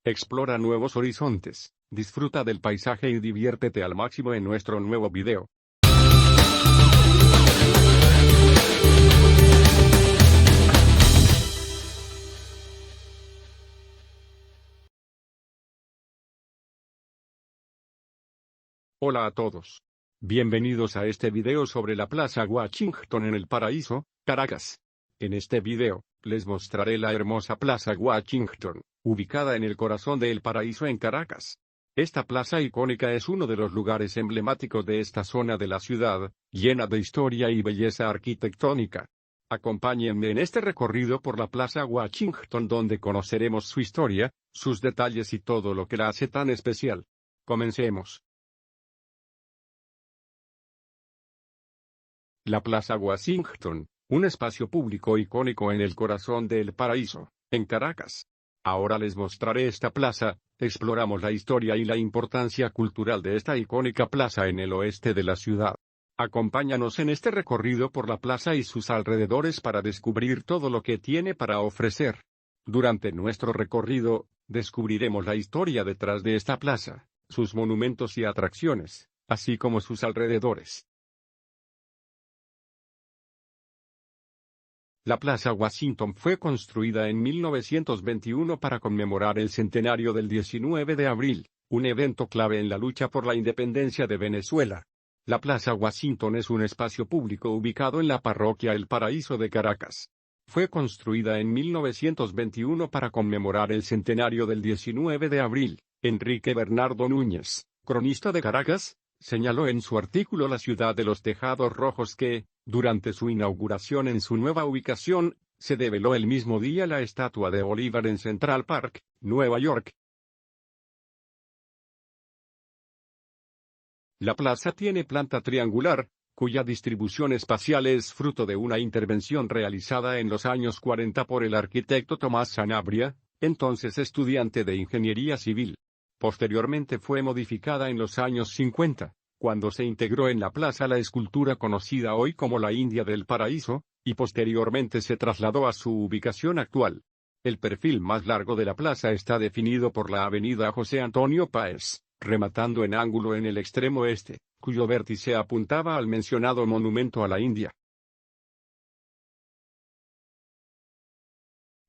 Explora nuevos horizontes, disfruta del paisaje y diviértete al máximo en nuestro nuevo video. Hola a todos. Bienvenidos a este video sobre la Plaza Washington en El Paraíso, Caracas. En este video, les mostraré la hermosa Plaza Washington, ubicada en el corazón de El Paraíso en Caracas. Esta plaza icónica es uno de los lugares emblemáticos de esta zona de la ciudad, llena de historia y belleza arquitectónica. Acompáñenme en este recorrido por la Plaza Washington donde conoceremos su historia, sus detalles y todo lo que la hace tan especial. Comencemos. La Plaza Washington, un espacio público icónico en el corazón de El Paraíso, en Caracas. Ahora les mostraré esta plaza, exploramos la historia y la importancia cultural de esta icónica plaza en el oeste de la ciudad. Acompáñanos en este recorrido por la plaza y sus alrededores para descubrir todo lo que tiene para ofrecer. Durante nuestro recorrido, descubriremos la historia detrás de esta plaza, sus monumentos y atracciones, así como sus alrededores. La Plaza Washington fue construida en 1921 para conmemorar el centenario del 19 de abril, un evento clave en la lucha por la independencia de Venezuela. La Plaza Washington es un espacio público ubicado en la parroquia El Paraíso de Caracas. Fue construida en 1921 para conmemorar el centenario del 19 de abril. Enrique Bernardo Núñez, cronista de Caracas, señaló en su artículo La ciudad de los tejados rojos que, durante su inauguración en su nueva ubicación, se develó el mismo día la estatua de Bolívar en Central Park, Nueva York. La plaza tiene planta triangular, cuya distribución espacial es fruto de una intervención realizada en los años 40 por el arquitecto Tomás Sanabria, entonces estudiante de Ingeniería Civil. Posteriormente fue modificada en los años 50, cuando se integró en la plaza la escultura conocida hoy como la India del Paraíso, y posteriormente se trasladó a su ubicación actual. El perfil más largo de la plaza está definido por la avenida José Antonio Páez, rematando en ángulo en el extremo este, cuyo vértice apuntaba al mencionado monumento a la India.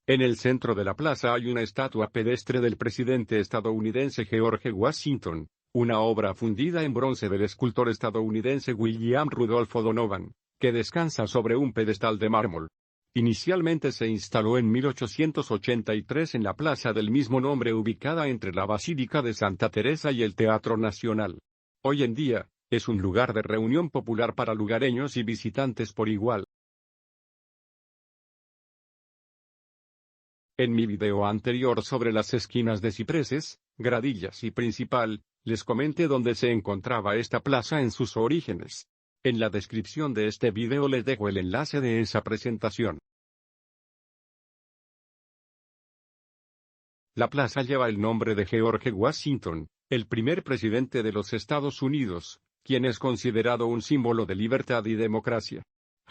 En el centro de la plaza hay una estatua pedestre del presidente estadounidense George Washington, una obra fundida en bronce del escultor estadounidense William Rudolph Donovan, que descansa sobre un pedestal de mármol. Inicialmente se instaló en 1883 en la plaza del mismo nombre ubicada entre la Basílica de Santa Teresa y el Teatro Nacional. Hoy en día, es un lugar de reunión popular para lugareños y visitantes por igual. En mi video anterior sobre las esquinas de cipreses, gradillas y principal, les comenté dónde se encontraba esta plaza en sus orígenes. En la descripción de este video les dejo el enlace de esa presentación. La plaza lleva el nombre de George Washington, el primer presidente de los Estados Unidos, quien es considerado un símbolo de libertad y democracia.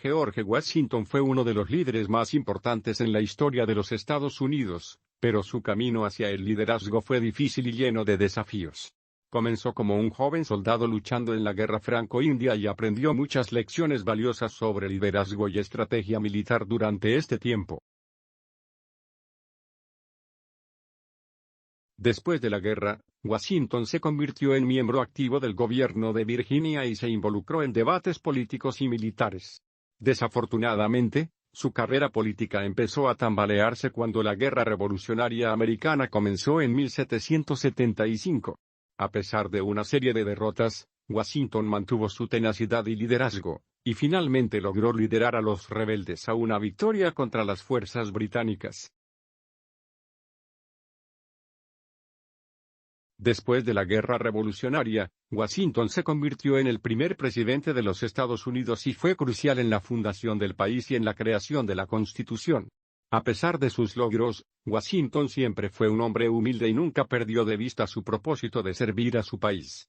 George Washington fue uno de los líderes más importantes en la historia de los Estados Unidos, pero su camino hacia el liderazgo fue difícil y lleno de desafíos. Comenzó como un joven soldado luchando en la Guerra Franco-India y aprendió muchas lecciones valiosas sobre liderazgo y estrategia militar durante este tiempo. Después de la guerra, Washington se convirtió en miembro activo del gobierno de Virginia y se involucró en debates políticos y militares. Desafortunadamente, su carrera política empezó a tambalearse cuando la Guerra Revolucionaria Americana comenzó en 1775. A pesar de una serie de derrotas, Washington mantuvo su tenacidad y liderazgo, y finalmente logró liderar a los rebeldes a una victoria contra las fuerzas británicas. Después de la Guerra Revolucionaria, Washington se convirtió en el primer presidente de los Estados Unidos y fue crucial en la fundación del país y en la creación de la Constitución. A pesar de sus logros, Washington siempre fue un hombre humilde y nunca perdió de vista su propósito de servir a su país.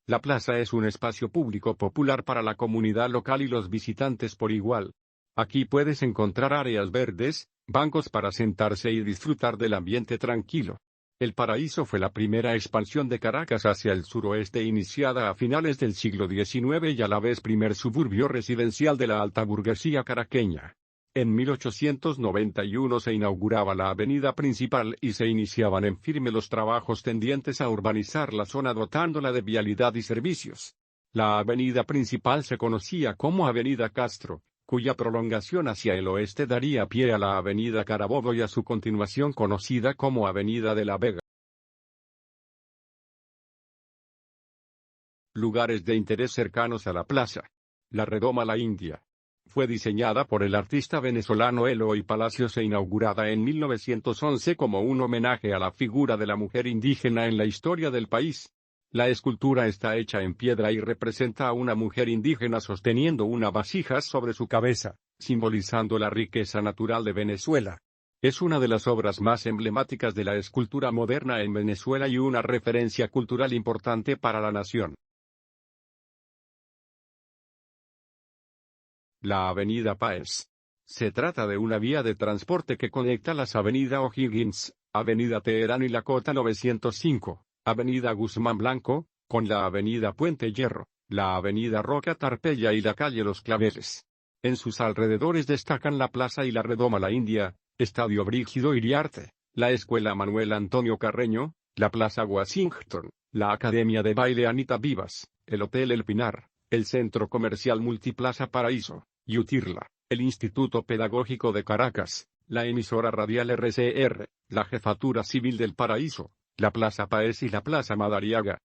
La plaza es un espacio público popular para la comunidad local y los visitantes por igual. Aquí puedes encontrar áreas verdes, bancos para sentarse y disfrutar del ambiente tranquilo. El Paraíso fue la primera expansión de Caracas hacia el suroeste iniciada a finales del siglo XIX y a la vez primer suburbio residencial de la alta burguesía caraqueña. En 1891 se inauguraba la avenida principal y se iniciaban en firme los trabajos tendientes a urbanizar la zona dotándola de vialidad y servicios. La avenida principal se conocía como Avenida Castro, cuya prolongación hacia el oeste daría pie a la Avenida Carabobo y a su continuación conocida como Avenida de la Vega. Lugares de interés cercanos a la plaza. La Redoma La India. Fue diseñada por el artista venezolano Eloy Palacios e inaugurada en 1911 como un homenaje a la figura de la mujer indígena en la historia del país. La escultura está hecha en piedra y representa a una mujer indígena sosteniendo una vasija sobre su cabeza, simbolizando la riqueza natural de Venezuela. Es una de las obras más emblemáticas de la escultura moderna en Venezuela y una referencia cultural importante para la nación. La Avenida Páez. Se trata de una vía de transporte que conecta las Avenida O'Higgins, Avenida Teherán y la Cota 905. Avenida Guzmán Blanco, con la Avenida Puente Hierro, la Avenida Roca Tarpeya y la calle Los Claveles. En sus alrededores destacan la Plaza y la Redoma La India, Estadio Brígido Iriarte, la Escuela Manuel Antonio Carreño, la Plaza Washington, la Academia de Baile Anita Vivas, el Hotel El Pinar, el Centro Comercial Multiplaza Paraíso, Yutirla, el Instituto Pedagógico de Caracas, la emisora radial RCR, la Jefatura Civil del Paraíso, la Plaza Páez y la Plaza Madariaga.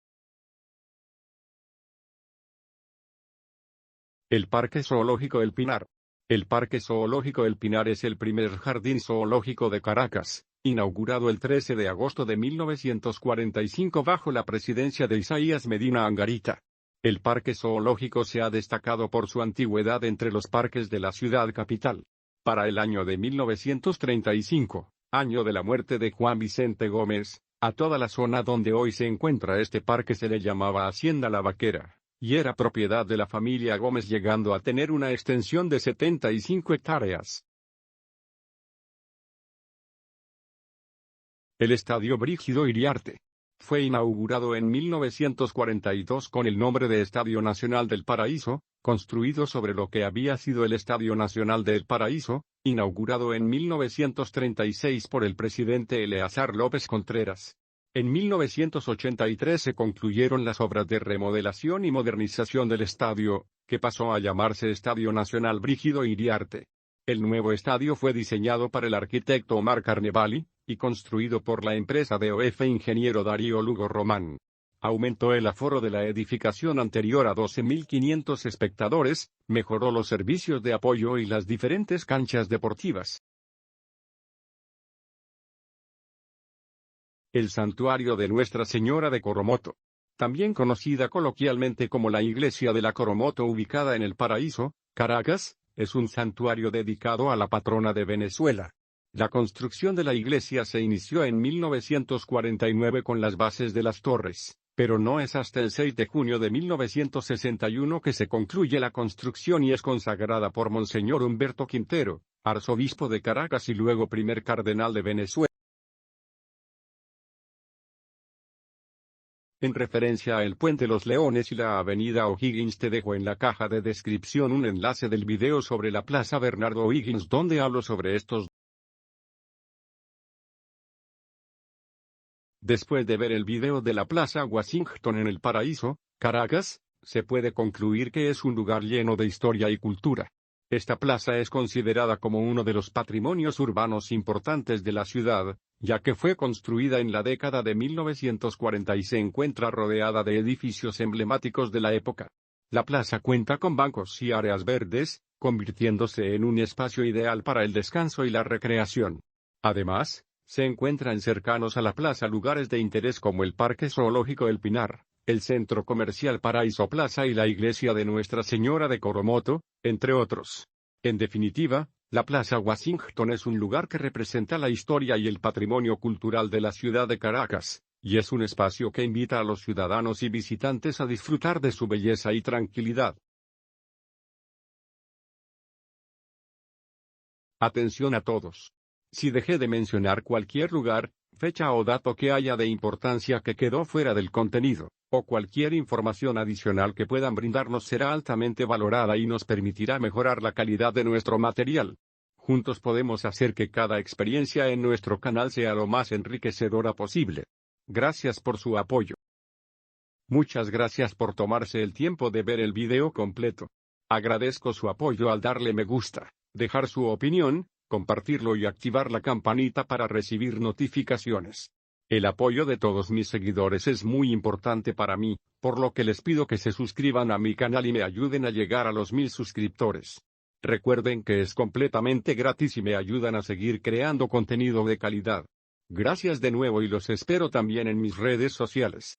El Parque Zoológico El Pinar. El Parque Zoológico El Pinar es el primer jardín zoológico de Caracas, inaugurado el 13 de agosto de 1945 bajo la presidencia de Isaías Medina Angarita. El Parque Zoológico se ha destacado por su antigüedad entre los parques de la ciudad capital. Para el año de 1935, año de la muerte de Juan Vicente Gómez, a toda la zona donde hoy se encuentra este parque se le llamaba Hacienda La Vaquera, y era propiedad de la familia Gómez llegando a tener una extensión de 75 hectáreas. El Estadio Brígido Iriarte. Fue inaugurado en 1942 con el nombre de Estadio Nacional del Paraíso, construido sobre lo que había sido el Estadio Nacional del Paraíso, inaugurado en 1936 por el presidente Eleazar López Contreras. En 1983 se concluyeron las obras de remodelación y modernización del estadio, que pasó a llamarse Estadio Nacional Brígido Iriarte. El nuevo estadio fue diseñado por el arquitecto Omar Carnevali, y construido por la empresa DOF Ingeniero Darío Lugo Román. Aumentó el aforo de la edificación anterior a 12.500 espectadores, mejoró los servicios de apoyo y las diferentes canchas deportivas. El Santuario de Nuestra Señora de Coromoto. También conocida coloquialmente como la Iglesia de la Coromoto ubicada en el Paraíso, Caracas, es un santuario dedicado a la patrona de Venezuela. La construcción de la iglesia se inició en 1949 con las bases de las torres, pero no es hasta el 6 de junio de 1961 que se concluye la construcción y es consagrada por Monseñor Humberto Quintero, arzobispo de Caracas y luego primer cardenal de Venezuela. En referencia a el Puente Los Leones y la Avenida O'Higgins te dejo en la caja de descripción un enlace del video sobre la Plaza Bernardo O'Higgins donde hablo sobre estos. Después de ver el video de la Plaza Washington en el Paraíso, Caracas, se puede concluir que es un lugar lleno de historia y cultura. Esta plaza es considerada como uno de los patrimonios urbanos importantes de la ciudad, ya que fue construida en la década de 1940 y se encuentra rodeada de edificios emblemáticos de la época. La plaza cuenta con bancos y áreas verdes, convirtiéndose en un espacio ideal para el descanso y la recreación. Además, se encuentran cercanos a la plaza lugares de interés como el Parque Zoológico El Pinar, el Centro Comercial Paraíso Plaza y la Iglesia de Nuestra Señora de Coromoto, entre otros. En definitiva, la Plaza Washington es un lugar que representa la historia y el patrimonio cultural de la ciudad de Caracas, y es un espacio que invita a los ciudadanos y visitantes a disfrutar de su belleza y tranquilidad. Atención a todos. Si dejé de mencionar cualquier lugar, fecha o dato que haya de importancia que quedó fuera del contenido, o cualquier información adicional que puedan brindarnos será altamente valorada y nos permitirá mejorar la calidad de nuestro material. Juntos podemos hacer que cada experiencia en nuestro canal sea lo más enriquecedora posible. Gracias por su apoyo. Muchas gracias por tomarse el tiempo de ver el video completo. Agradezco su apoyo al darle me gusta, dejar su opinión, compartirlo y activar la campanita para recibir notificaciones. El apoyo de todos mis seguidores es muy importante para mí, por lo que les pido que se suscriban a mi canal y me ayuden a llegar a los 1000 suscriptores. Recuerden que es completamente gratis y me ayudan a seguir creando contenido de calidad. Gracias de nuevo y los espero también en mis redes sociales.